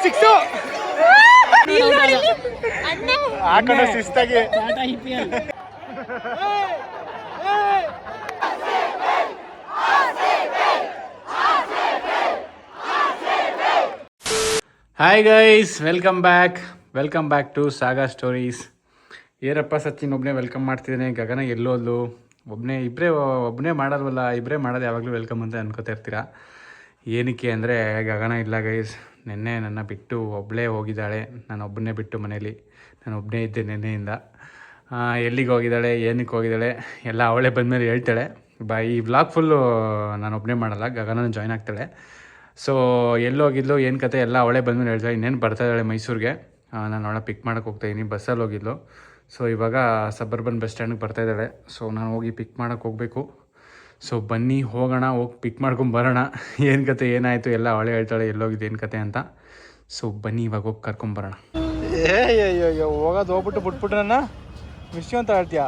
Six ಹಾಕೋಣ ಶಿಸ್ತಾಗಿ. Hi guys, welcome back to saga stories. ಏನಪ್ಪ ಸಚಿನ್ ಒಬ್ಬನೇ ವೆಲ್ಕಮ್ ಮಾಡ್ತಿದ್ದೇನೆ, ಗಗನ ಎಲ್ಲೋದ್ಲು, ಒಬ್ಬನೇ ಮಾಡೋಲ್ವಲ್ಲ, ಇಬ್ಬರೇ ಮಾಡೋದು ಯಾವಾಗಲೂ ವೆಲ್ಕಮ್ ಅಂತ ಅನ್ಕೋತಾ ಇರ್ತೀರಾ. ಏನಕ್ಕೆ ಅಂದರೆ ಗಗನ ಇಲ್ಲ ಗೈಸ್, ನೆನ್ನೆ ನನ್ನ ಬಿಟ್ಟು ಒಬ್ಬಳೇ ಹೋಗಿದ್ದಾಳೆ. ನಾನು ಒಬ್ಬನೇ ಬಿಟ್ಟು ಮನೇಲಿ ನಾನು ಒಬ್ಬನೇ ಇದ್ದೆ ನೆನ್ನೆಯಿಂದ. ಎಲ್ಲಿಗೆ ಹೋಗಿದ್ದಾಳೆ, ಏನಕ್ಕೆ ಹೋಗಿದ್ದಾಳೆ ಎಲ್ಲ ಅವಳೇ ಬಂದಮೇಲೆ ಹೇಳ್ತಾಳೆ. ಈ ವ್ಲಾಗ್ ಫುಲ್ಲು ನಾನು ಒಬ್ಬನೇ ಮಾಡಲ್ಲ, ಗಗನ ಜಾಯ್ನ್ ಆಗ್ತಾಳೆ. ಸೊ ಎಲ್ಲೋಗಿದ್ಲು, ಏನು ಕತೆ ಎಲ್ಲ ಅವಳೇ ಬಂದಮೇಲೆ ಹೇಳ್ತಾಳೆ. ಇನ್ನೇನು ಬರ್ತಾಯಿದ್ದಾಳೆ ಮೈಸೂರಿಗೆ, ನಾನು ಅವಳ ಪಿಕ್ ಮಾಡೋಕ್ಕೆ ಹೋಗ್ತಾಯಿದ್ದೀನಿ. ಬಸ್ಸಲ್ಲಿ ಹೋಗಿದ್ಲು. ಸೊ ಇವಾಗ ಸಬರ್ಬನ್ ಬಸ್ ಸ್ಟ್ಯಾಂಡಿಗೆ ಬರ್ತಾಯಿದ್ದಾಳೆ. ಸೊ ನಾನು ಹೋಗಿ ಪಿಕ್ ಮಾಡೋಕ್ಕೆ ಹೋಗಬೇಕು. ಸೊ ಬನ್ನಿ ಹೋಗೋಣ, ಹೋಗಿ ಪಿಕ್ ಮಾಡ್ಕೊಂಬರೋಣ. ಏನು ಕತೆ ಏನಾಯಿತು ಎಲ್ಲ ಅವಳೇ ಹೇಳ್ತಾಳೆ, ಎಲ್ಲೋಗಿದ್ದು ಏನು ಕತೆ ಅಂತ. ಸೊ ಬನ್ನಿ ಇವಾಗ ಹೋಗಿ ಕರ್ಕೊಂಬರೋಣ. ಅಯ್ಯೋ ಹೋಗೋದು ಹೋಗ್ಬಿಟ್ಟು ಬಿಟ್ಬಿಟ್ಟು ನನ್ನ ಮಿಸ್ಯೂ ಅಂತ ಹೇಳ್ತೀಯಾ?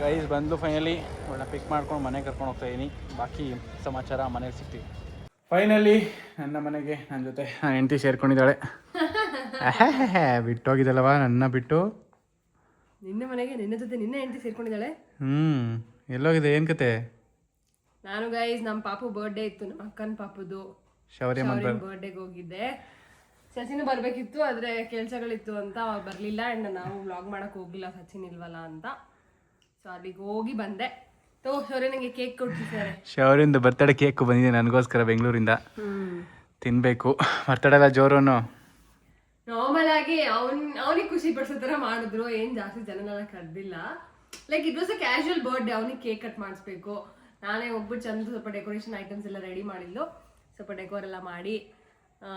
ಗೈಸ್ ಬಂದು ಫೈನಲಿ ಅವಳನ್ನ ಪಿಕ್ ಮಾಡ್ಕೊಂಡು ಮನೆಗೆ ಕರ್ಕೊಂಡು ಹೋಗ್ತಾಯಿದ್ದೀನಿ. ಬಾಕಿ ಸಮಾಚಾರ ಮನೆಗೆ ಸಿಗ್ತೀವಿ. ಫೈನಲಿ ನನ್ನ ಮನೆಗೆ ನನ್ನ ಜೊತೆ ನನ್ನ ಹೆಂಡತಿ ಸೇರ್ಕೊಂಡಿದ್ದಾಳೆ. ಬಿಟ್ಟೋಗಿದ್ದಲ್ಲವ ನನ್ನ ಬಿಟ್ಟು. ನಿನ್ನ ಮನೆಗೆ ನಿನ್ನ ಜೊತೆ ನಿನ್ನ ಹೆಂಡತಿ ಸೇರ್ಕೊಂಡಿದ್ದಾಳೆ. ಎಲ್ಲೋಗಿದೆ, ಏನು ಕತೆ? ನಾನು ಗೈಸ್ ನಮ್ಮ ಪಾಪು ಬರ್ಡೇ ಇತ್ತು, ನಮ್ಮ ಅಕ್ಕನ ಪಾಪುದು ಶೌರ್ಯ ಬರ್ಡೇಗೆ ಹೋಗಿದ್ದೆ. ಸಚಿನ್ ಬರ್ಬೇಕಿತ್ತು, ಆದ್ರೆ ಕೆಲಸಗಳಿತ್ತು ಅಂತ ಬರ್ಲಿಲ್ಲ. ಅಂಡ್ ನಾವು ವ್ಲಾಗ್ ಮಾಡಕ್ ಹೋಗಿಲ್ಲ, ಸಚಿನ್ ಇಲ್ವಲ್ಲ ಅಂತ. ಸೊ ಅಲ್ಲಿಗೆ ಹೋಗಿ ಬಂದೆ. ಶೌರ್ಯ ನಂಗೆ ಕೇಕ್ ಕೊಟ್ಟಿದ್ದಾರೆ. ಶೌರ್ಯಂದು ಬರ್ತಡೇ ಕೇಕ್ ಬಂದಿದೆ ನನಗೋಸ್ಕರ ಬೆಂಗಳೂರಿಂದ. ತಿನ್ಬೇಕು. ಬರ್ತಡೇ ಎಲ್ಲ ಜೋರೋನು ನಾರ್ಮಲ್ ಆಗಿ ಅವನಿಗೆ ಖುಷಿ ಪಡಿಸೋ ತರ ಮಾಡಿದ್ರು. ಏನ್ ಜಾಸ್ತಿ ಜನನೆಲ್ಲ ಕರೆದಿಲ್ಲ. Like it was a casual birthday. ಅವನಿಗೆ ಕೇಕ್ ಕಟ್ ಮಾಡಿಸ್ಬೇಕು. ನಾನೇ ಹೋಗ್ಬಿಟ್ಟು ಚಂದ ಸ್ವಲ್ಪ ಡೆಕೋರೇಷನ್ ಐಟಮ್ಸ್ ಎಲ್ಲ ರೆಡಿ ಮಾಡಿದ್ಲು. ಸ್ವಲ್ಪ ಡೆಕೋರ್ ಎಲ್ಲ ಮಾಡಿ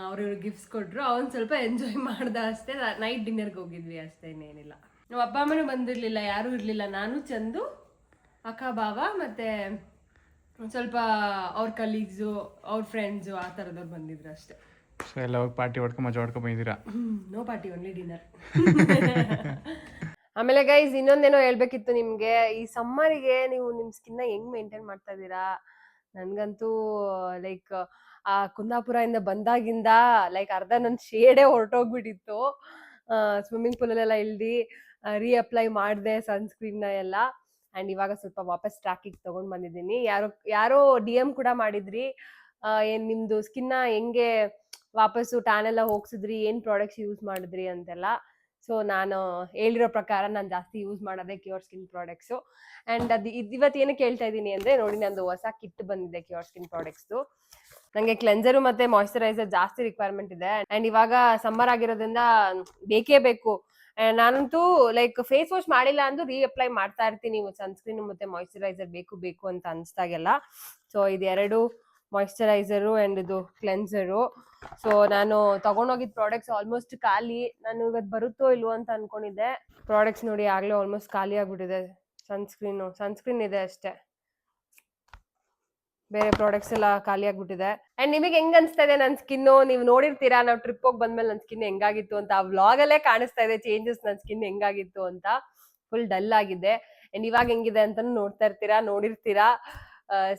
ಅವ್ರಿವ್ರಿಗೆ ಗಿಫ್ಟ್ಸ್ ಕೊಟ್ರು. ಅವ್ನು ಸ್ವಲ್ಪ ಎಂಜಾಯ್ ಮಾಡ್ದ ಅಷ್ಟೇ. ನೈಟ್ ಡಿನ್ನರ್ಗೆ ಹೋಗಿದ್ವಿ ಅಷ್ಟೇ, ಇನ್ನೇನಿಲ್ಲ. ನಾವು ಅಪ್ಪ ಅಮ್ಮನೂ ಬಂದಿರಲಿಲ್ಲ, ಯಾರೂ ಇರಲಿಲ್ಲ. ನಾನು ಚಂದು, ಅಕ್ಕ ಬಾವ ಮತ್ತೆ ಸ್ವಲ್ಪ ಅವ್ರ ಕಲೀಗ್ಸು, ಅವ್ರ ಫ್ರೆಂಡ್ಸು, ಆ ಥರದವ್ರು ಬಂದಿದ್ರು ಅಷ್ಟೇ. ಸೊ ಎಲ್ಲ ಹೋಗಿ ಪಾರ್ಟಿ ಹೊಡ್ಕೊಂಡು ಮಜಾ ಹೊಡ್ಕೊಂಡು ಬಂದಿದ್ದೀರಾ? No party, only dinner. ಆಮೇಲೆ ಗೈಸ್ ಇನ್ನೊಂದೇನೋ ಹೇಳ್ಬೇಕಿತ್ತು ನಿಮಗೆ. ಈ ಸಮ್ಮರಿಗೆ ನೀವು ನಿಮ್ಮ ಸ್ಕಿನ್ನ ಹೆಂಗ್ ಮೇಂಟೈನ್ ಮಾಡ್ತಾ ಇದ್ದೀರಾ? ನನ್ಗಂತೂ ಲೈಕ್ ಆ ಕುಂದಾಪುರ ಇಂದ ಬಂದಾಗಿಂದ ಲೈಕ್ ಅರ್ಧ ನನ್ನ ಶೇಡೇ ಹೊರಟೋಗ್ಬಿಟ್ಟಿತ್ತು. ಸ್ವಿಮ್ಮಿಂಗ್ ಪೂಲಲ್ಲೆಲ್ಲ ಇಳ್ದು ರೀಅಪ್ಲೈ ಮಾಡಿದೆ ಸನ್ಸ್ಕ್ರೀನ್ನ ಎಲ್ಲ. ಆ್ಯಂಡ್ ಇವಾಗ ಸ್ವಲ್ಪ ವಾಪಸ್ ಟ್ರ್ಯಾಕಿಗೆ ತೊಗೊಂಡು ಬಂದಿದ್ದೀನಿ. ಯಾರೋ DM ಕೂಡ ಮಾಡಿದ್ರಿ, ಏನು ನಿಮ್ಮದು ಸ್ಕಿನ್ನ ಹೆಂಗೆ ವಾಪಸ್ಸು ಟ್ಯಾನ್ ಎಲ್ಲ ಹೋಗ್ಸಿದ್ರಿ, ಏನು ಪ್ರಾಡಕ್ಟ್ಸ್ ಯೂಸ್ ಮಾಡಿದ್ರಿ ಅಂತೆಲ್ಲ. ಸೊ ನಾನು ಹೇಳಿರೋ ಪ್ರಕಾರ ನಾನು ಜಾಸ್ತಿ ಯೂಸ್ ಮಾಡೋದೇ ಕ್ಯೂರ್ ಸ್ಕಿನ್ ಪ್ರಾಡಕ್ಟ್ಸು. ಆ್ಯಂಡ್ ಇವತ್ತು ಏನಕ್ಕೆ ಹೇಳ್ತಾ ಇದ್ದೀನಿ ಅಂದರೆ, ನೋಡಿ ನಂದು ಹೊಸ ಕಿಟ್ ಬಂದಿದೆ ಕ್ಯೂರ್ ಸ್ಕಿನ್ ಪ್ರಾಡಕ್ಟ್ಸ್ದು. ನನಗೆ ಕ್ಲೆನ್ಸರು ಮತ್ತು ಮಾಯ್ಶ್ಚರೈಸರ್ ಜಾಸ್ತಿ ರಿಕ್ವೈರ್ಮೆಂಟ್ ಇದೆ. ಆ್ಯಂಡ್ ಇವಾಗ ಸಮ್ಮರ್ ಆಗಿರೋದ್ರಿಂದ ಬೇಕೇ ಬೇಕು. ನಾನಂತೂ ಲೈಕ್ ಫೇಸ್ ವಾಶ್ ಮಾಡಿಲ್ಲ ಅಂದ್ರೂ ರೀಅಪ್ಲೈ ಮಾಡ್ತಾ ಇರ್ತೀನಿ ಸನ್ಸ್ಕ್ರೀನ್ ಮತ್ತು ಮಾಯ್ಶ್ಚರೈಸರ್ ಬೇಕು ಅಂತ ಅನಿಸ್ದಾಗೆಲ್ಲ. ಸೊ ಇದೆರಡು ಮಾಯ್ಶ್ಚರೈಸರು ಆ್ಯಂಡ್ ಇದು ಕ್ಲೆನ್ಸರು. ಸೊ ನಾನು ತಗೊಂಡೋಗಿದ್ದ ಪ್ರಾಡಕ್ಟ್ಸ್ ಆಲ್ಮೋಸ್ಟ್ ಖಾಲಿ. ನಾನು ಇವತ್ತು ಬರುತ್ತೋ ಇಲ್ವೋ ಅಂತ ಅನ್ಕೊಂಡಿದ್ದೆ. ಪ್ರಾಡಕ್ಟ್ಸ್ ನೋಡಿ ಆಗಲೇ ಆಲ್ಮೋಸ್ಟ್ ಖಾಲಿ ಆಗ್ಬಿಟ್ಟಿದೆ. ಸನ್ಸ್ಕ್ರೀನ್ ಇದೆ ಅಷ್ಟೇ, ಬೇರೆ ಪ್ರಾಡಕ್ಟ್ಸ್ ಎಲ್ಲ ಖಾಲಿ ಆಗ್ಬಿಟ್ಟಿದೆ. ಅಂಡ್ ನಿಮಗೆ ಹೆಂಗ್ ಅನ್ಸ್ತಾ ಇದೆ ನನ್ನ ಸ್ಕಿನ್ನು? ನೀವು ನೋಡಿರ್ತೀರಾ, ನಾವು ಟ್ರಿಪ್ ಹೋಗಿ ಬಂದ್ಮೇಲೆ ನನ್ನ ಸ್ಕಿನ್ ಹೆಂಗಾಗಿತ್ತು ಅಂತ. ಆ ವ್ಲಾಗಲ್ಲೇ ಕಾಣಿಸ್ತಾ ಇದೆ ಚೇಂಜಸ್, ನನ್ನ ಸ್ಕಿನ್ ಹೆಂಗಾಗಿತ್ತು ಅಂತ. ಫುಲ್ ಡಲ್ ಆಗಿದೆ. ಅಂಡ್ ಇವಾಗ ಹೆಂಗಿದೆ ಅಂತ ನೋಡಿರ್ತೀರಾ.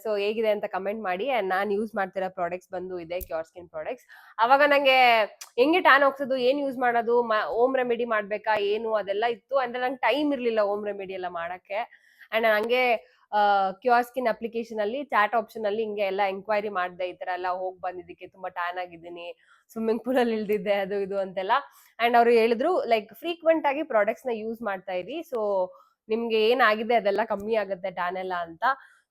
ಸೊ ಹೇಗಿದೆ ಅಂತ ಕಮೆಂಟ್ ಮಾಡಿ. ಅಂಡ್ ನಾನು ಯೂಸ್ ಮಾಡ್ತಿರೋ ಪ್ರಾಡಕ್ಟ್ಸ್ ಬಂದು ಇದೆ ಕ್ಯೂರ್ ಸ್ಕಿನ್ ಪ್ರಾಡಕ್ಟ್ಸ್. ಅವಾಗ ನಂಗೆ ಹೆಂಗೆ ಟ್ಯಾನ್ ಹೋಗ್ಸೋದು, ಏನು ಯೂಸ್ ಮಾಡೋದು, ಹೋಮ್ ರೆಮಿಡಿ ಮಾಡ್ಬೇಕಾ ಏನು, ಅದೆಲ್ಲ ಇತ್ತು. ಅಂದ್ರೆ ನಂಗೆ ಟೈಮ್ ಇರ್ಲಿಲ್ಲ ಹೋಮ್ ರೆಮಿಡಿ ಎಲ್ಲ ಮಾಡಕ್ಕೆ. ಅಂಡ್ ನಾನು ಹಂಗೆ ಕ್ಯೂರ್ ಸ್ಕಿನ್ ಅಪ್ಲಿಕೇಶನ್ ಅಲ್ಲಿ ಚಾಟ್ ಆಪ್ಷನ್ ಅಲ್ಲಿ ಹಿಂಗೆ ಎಲ್ಲ ಎಂಕ್ವೈರಿ ಮಾಡಿದೆ. ಈ ತರ ಎಲ್ಲ ಹೋಗಿ ಬಂದಿದ್ದಕ್ಕೆ ತುಂಬಾ ಟ್ಯಾನ್ ಆಗಿದ್ದೀನಿ, ಸ್ವಿಮ್ಮಿಂಗ್ ಪೂಲ್ ಅಲ್ಲಿ ಇಳ್ದಿದ್ದೆ, ಅದು ಇದು ಅಂತೆಲ್ಲ. ಅಂಡ್ ಅವರು ಹೇಳಿದ್ರು ಲೈಕ್ ಫ್ರೀಕ್ವೆಂಟ್ ಆಗಿ ಪ್ರಾಡಕ್ಟ್ಸ್ ನ ಯೂಸ್ ಮಾಡ್ತಾ ಇರಿ, ಸೊ ನಿಮ್ಗೆ ಏನಾಗಿದೆ ಅದೆಲ್ಲ ಕಮ್ಮಿ ಆಗುತ್ತೆ ಟ್ಯಾನ್ ಎಲ್ಲ ಅಂತ.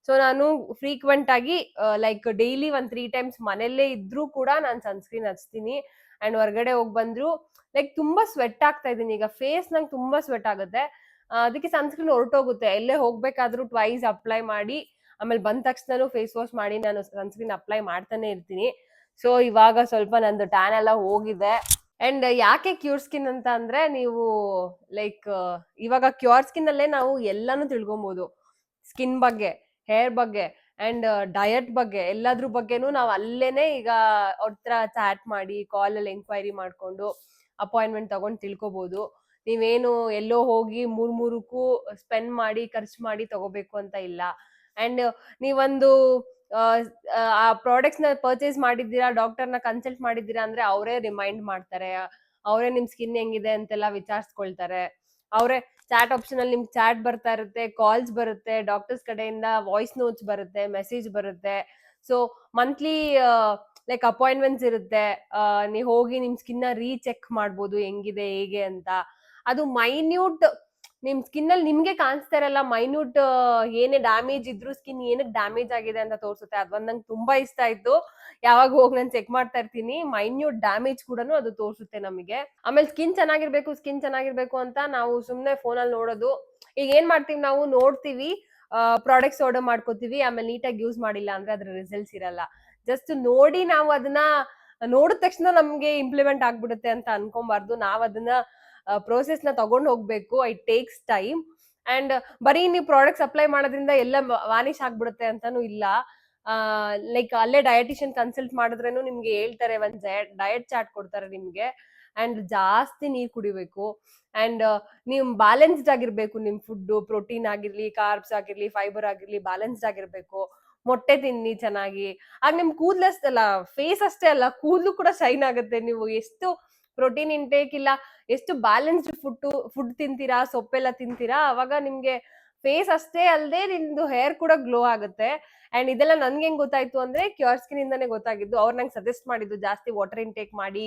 ಸೊ ನಾನು ಫ್ರೀಕ್ವೆಂಟ್ ಆಗಿ ಲೈಕ್ ಡೈಲಿ 3 times ಮನೆಯಲ್ಲೇ ಇದ್ರೂ ಕೂಡ ನಾನು ಸನ್ಸ್ಕ್ರೀನ್ ಹಚ್ತೀನಿ. ಅಂಡ್ ಹೊರಗಡೆ ಹೋಗಿ ಬಂದ್ರು ಲೈಕ್ ತುಂಬಾ ಸ್ವೆಟ್ ಆಗ್ತಾ ಇದ್ದೀನಿ. ಈಗ ಫೇಸ್ ನಂಗೆ ತುಂಬಾ ಸ್ವೆಟ್ ಆಗುತ್ತೆ, ಅದಕ್ಕೆ ಸನ್ಸ್ಕ್ರೀನ್ ಹೊರಟೋಗುತ್ತೆ. ಎಲ್ಲೇ ಹೋಗ್ಬೇಕಾದ್ರೂ ಟ್ವೈಸ್ ಅಪ್ಲೈ ಮಾಡಿ, ಆಮೇಲೆ ಬಂದ ತಕ್ಷಣ ಫೇಸ್ ವಾಶ್ ಮಾಡಿ ನಾನು ಸನ್ಸ್ಕ್ರೀನ್ ಅಪ್ಲೈ ಮಾಡ್ತಾನೆ ಇರ್ತೀನಿ. ಸೊ ಇವಾಗ ಸ್ವಲ್ಪ ನಂದು ಟ್ಯಾನ್ ಎಲ್ಲ ಹೋಗಿದೆ. ಅಂಡ್ ಯಾಕೆ ಕ್ಯೂರ್ ಸ್ಕಿನ್ ಅಂತ ಅಂದ್ರೆ, ನೀವು ಲೈಕ್ ಇವಾಗ ಕ್ಯೂರ್ ಸ್ಕಿನ್ ಅಲ್ಲೇ ನಾವು ಎಲ್ಲಾನು ತಿಳ್ಕೊಬಹುದು. ಸ್ಕಿನ್ ಬಗ್ಗೆ, ಹೇರ್ ಬಗ್ಗೆ ಅಂಡ್ ಡಯಟ್ ಬಗ್ಗೆ, ಎಲ್ಲಾದ್ರ ಬಗ್ಗೆನೂ ನಾವು ಅಲ್ಲೇನೆ ಈಗ ಅವ್ರ ಹತ್ರ ಚಾಟ್ ಮಾಡಿ, ಕಾಲಲ್ಲಿ ಎಂಕ್ವೈರಿ ಮಾಡ್ಕೊಂಡು ಅಪಾಯಿಂಟ್ಮೆಂಟ್ ತಗೊಂಡು ತಿಳ್ಕೊಬಹುದು. ನೀವೇನು ಎಲ್ಲೋ ಹೋಗಿ ಮೂರಕ್ಕೂ ಸ್ಪೆಂಡ್ ಮಾಡಿ ಖರ್ಚು ಮಾಡಿ ತಗೋಬೇಕು ಅಂತ ಇಲ್ಲ. ಅಂಡ್ ನೀವೊಂದು ಆ ಪ್ರಾಡಕ್ಟ್ಸ್ ನ ಪರ್ಚೇಸ್ ಮಾಡಿದ್ದೀರಾ, ಡಾಕ್ಟರ್ನ ಕನ್ಸಲ್ಟ್ ಮಾಡಿದ್ದೀರಾ ಅಂದ್ರೆ ಅವರೇ ರಿಮೈಂಡ್ ಮಾಡ್ತಾರೆ, ಅವರೇ ನಿಮ್ ಸ್ಕಿನ್ ಹೆಂಗಿದೆ ಅಂತೆಲ್ಲ ವಿಚಾರಿಸ್ಕೊಳ್ತಾರೆ. ಅವರೇ ಚಾಟ್ ಆಪ್ಷನ್ ಅಲ್ಲಿ ನಿಮ್ಗೆ ಚಾಟ್ ಬರ್ತಾ ಇರುತ್ತೆ, ಕಾಲ್ಸ್ ಬರುತ್ತೆ, ಡಾಕ್ಟರ್ಸ್ ಕಡೆಯಿಂದ ವಾಯ್ಸ್ ನೋಟ್ಸ್ ಬರುತ್ತೆ, ಮೆಸೇಜ್ ಬರುತ್ತೆ. ಸೊ ಮಂತ್ಲಿ ಲೈಕ್ ಅಪಾಯಿಂಟ್ಮೆಂಟ್ಸ್ ಇರುತ್ತೆ. ನೀವು ಹೋಗಿ ನಿಮ್ ಸ್ಕಿನ್ ನ ರೀಚೆಕ್ ಮಾಡ್ಬೋದು ಹೆಂಗಿದೆ ಹೇಗೆ ಅಂತ. ಅದು ಮೈನ್ಯೂಟ್ ನಿಮ್ ಸ್ಕಿನ್ ಅಲ್ಲಿ ನಿಮ್ಗೆ ಕಾಣಿಸ್ತಾ ಇರಲ್ಲ, ಮೈನ್ಯೂಟ್ ಏನೇ ಡ್ಯಾಮೇಜ್ ಇದ್ರು ಸ್ಕಿನ್ ಏನಕ್ಕೆ ಡ್ಯಾಮೇಜ್ ಆಗಿದೆ ಅಂತ ತೋರಿಸುತ್ತೆ. ಅದೊಂದು ನಂಗೆ ತುಂಬಾ ಇಷ್ಟ ಆಯ್ತು. ಯಾವಾಗ ಹೋಗಿ ನಾನು ಚೆಕ್ ಮಾಡ್ತಾ ಇರ್ತೀನಿ, ಮೈನ್ಯೂಟ್ ಡ್ಯಾಮೇಜ್ ಕೂಡ ಅದು ತೋರಿಸುತ್ತೆ ನಮಗೆ. ಆಮೇಲೆ ಸ್ಕಿನ್ ಚೆನ್ನಾಗಿರ್ಬೇಕು ಅಂತ ನಾವು ಸುಮ್ನೆ ಫೋನಲ್ಲಿ ನೋಡೋದು. ಈಗ ಏನ್ ಮಾಡ್ತೀವಿ, ನಾವು ನೋಡ್ತೀವಿ, ಪ್ರಾಡಕ್ಟ್ಸ್ ಆರ್ಡರ್ ಮಾಡ್ಕೋತೀವಿ, ಆಮೇಲೆ ನೀಟಾಗಿ ಯೂಸ್ ಮಾಡಿಲ್ಲ ಅಂದ್ರೆ ಅದ್ರ ರಿಸಲ್ಟ್ಸ್ ಇರಲ್ಲ. ಜಸ್ಟ್ ನೋಡಿ ನಾವು ಅದನ್ನ ನೋಡಿದ ತಕ್ಷಣ ನಮ್ಗೆ ಇಂಪ್ಲಿಮೆಂಟ್ ಆಗ್ಬಿಡುತ್ತೆ ಅಂತ ಅನ್ಕೊಂಬಾರ್ದು. ನಾವ್ ಅದನ್ನ ಪ್ರೋಸೆಸ್ ನ ತಗೊಂಡ್ ಹೋಗ್ಬೇಕು. It takes time. ಅಂಡ್ ಬರೀ ನೀವು ಪ್ರಾಡಕ್ಟ್ಸ್ ಅಪ್ಲೈ ಮಾಡೋದ್ರಿಂದ ಎಲ್ಲ ವಾನಿಶ್ ಆಗ್ಬಿಡುತ್ತೆ ಅಂತಾನು ಇಲ್ಲ. ಲೈಕ್ ಅಲ್ಲೇ ಡಯಟಿಷಿಯನ್ ಕನ್ಸಲ್ಟ್ ಮಾಡಿದ್ರೇನು ನಿಮ್ಗೆ ಹೇಳ್ತಾರೆ, ಒಂದ್ ಡಯಟ್ ಚಾರ್ಟ್ ಕೊಡ್ತಾರೆ ನಿಮ್ಗೆ. ಅಂಡ್ ಜಾಸ್ತಿ ನೀರ್ ಕುಡಿಬೇಕು. ಅಂಡ್ ನೀವು ಬ್ಯಾಲೆನ್ಸ್ಡ್ ಆಗಿರ್ಬೇಕು. ನಿಮ್ ಫುಡ್ ಪ್ರೋಟೀನ್ ಆಗಿರ್ಲಿ, ಕಾರ್ಬ್ಸ್ ಆಗಿರ್ಲಿ, ಫೈಬರ್ ಆಗಿರ್ಲಿ ಬ್ಯಾಲೆನ್ಸ್ಡ್ ಆಗಿರ್ಬೇಕು. ಮೊಟ್ಟೆ ತಿನ್ನಿ ಚೆನ್ನಾಗಿ. ಆಗ ನಿಮ್ ಕೂದ್ಲಷ್ಟಲ್ಲ, ಫೇಸ್ ಅಷ್ಟೇ ಅಲ್ಲ, ಕೂದ್ಲು ಕೂಡ ಶೈನ್ ಆಗುತ್ತೆ. ನೀವು ಎಷ್ಟು ಪ್ರೋಟೀನ್ ಇಂಟೇಕ್ ಇಲ್ಲ, ಎಷ್ಟು ಬ್ಯಾಲೆನ್ಸ್ಡ್ ಫುಡ್ ತಿಂತೀರಾ, ಸೊಪ್ಪೆಲ್ಲ ತಿಂತೀರಾ, ಅವಾಗ ನಿಮ್ಗೆ ಫೇಸ್ ಅಷ್ಟೇ ಅಲ್ಲದೆ ನಿಮ್ದು ಹೇರ್ ಕೂಡ ಗ್ಲೋ ಆಗುತ್ತೆ. ಅಂಡ್ ಇದೆಲ್ಲ ನನ್ಗೆ ಹೆಂಗ್ ಗೊತ್ತಾಯ್ತು ಅಂದ್ರೆ ಕ್ಯೂರ್ ಸ್ಕಿನ್ ಇಂದಾನೆ ಗೊತ್ತಾಗಿದ್ದು. ಅವ್ರು ನಂಗೆ ಸಜೆಸ್ಟ್ ಮಾಡಿದ್ದು ಜಾಸ್ತಿ ವಾಟರ್ ಇಂಟೇಕ್ ಮಾಡಿ